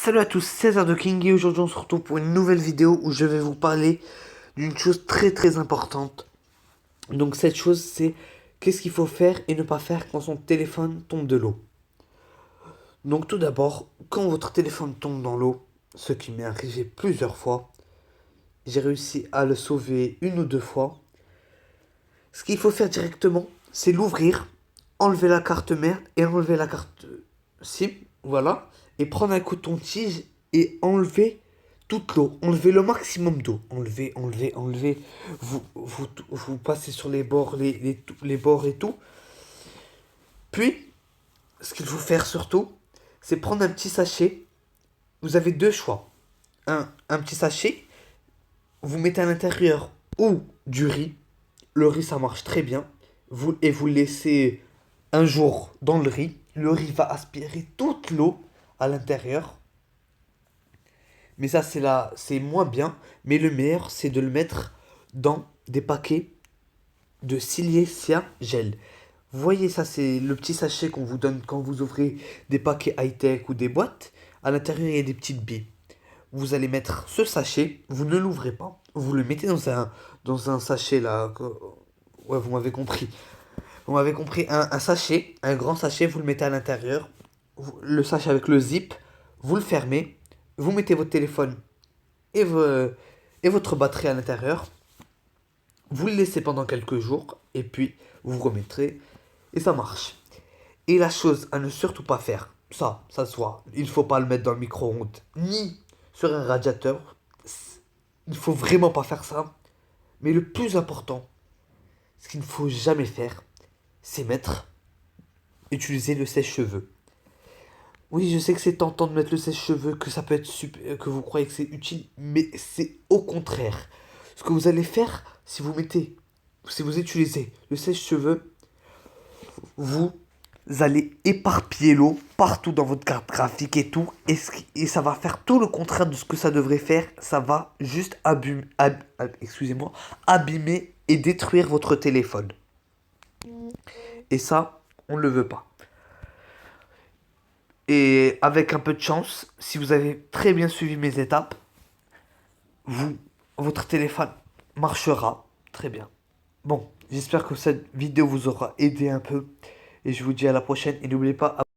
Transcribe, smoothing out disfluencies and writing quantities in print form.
Salut à tous, c'est César de King et aujourd'hui on se retrouve pour une nouvelle vidéo où je vais vous parler d'une chose très importante. Donc cette chose c'est qu'est-ce qu'il faut faire et ne pas faire quand son téléphone tombe de l'eau. Donc tout d'abord, quand votre téléphone tombe dans l'eau, ce qui m'est arrivé plusieurs fois, j'ai réussi à le sauver une ou deux fois. Ce qu'il faut faire directement, c'est l'ouvrir, enlever la carte mère et enlever la carte SIM, voilà, et prendre un coton-tige et enlever toute l'eau, enlever le maximum d'eau, enlever, vous passez sur les bords, les bords et tout. Puis, ce qu'il faut faire surtout, c'est prendre un petit sachet. Vous avez deux choix. Un petit sachet, vous mettez à l'intérieur ou du riz. Le riz, ça marche très bien. Vous le laissez un jour dans le riz. Le riz va aspirer toute l'eau à l'intérieur. Mais ça, c'est moins bien. Mais le meilleur, c'est de le mettre dans des paquets de Silesia Gel. Vous voyez, ça, c'est le petit sachet qu'on vous donne quand vous ouvrez des paquets high-tech ou des boîtes. À l'intérieur, il y a des petites billes. Vous allez mettre ce sachet, vous ne l'ouvrez pas. Vous le mettez dans un sachet là. Ouais, vous m'avez compris. Vous m'avez compris, un sachet, un grand sachet, vous le mettez à l'intérieur. Le sachet avec le zip, vous le fermez. Vous mettez votre téléphone et votre batterie à l'intérieur. Vous le laissez pendant quelques jours et puis vous remettrez et ça marche. Et la chose à ne surtout pas faire, ça se voit, il ne faut pas le mettre dans le micro-ondes ni sur un radiateur. Il ne faut vraiment pas faire ça. Mais le plus important, ce qu'il ne faut jamais faire, c'est utiliser le sèche-cheveux. Oui, je sais que c'est tentant de mettre le sèche-cheveux, que ça peut être super, que vous croyez que c'est utile, mais c'est au contraire. Ce que vous allez faire, si vous utilisez le sèche-cheveux, vous allez éparpiller l'eau partout dans votre carte graphique et tout, et ça va faire tout le contraire de ce que ça devrait faire. Ça va juste excusez-moi, abîmer et détruire votre téléphone. Et ça, on ne le veut pas. Et avec un peu de chance, si vous avez très bien suivi mes étapes, votre téléphone marchera très bien. Bon, j'espère que cette vidéo vous aura aidé un peu. Et je vous dis à la prochaine. Et n'oubliez pas...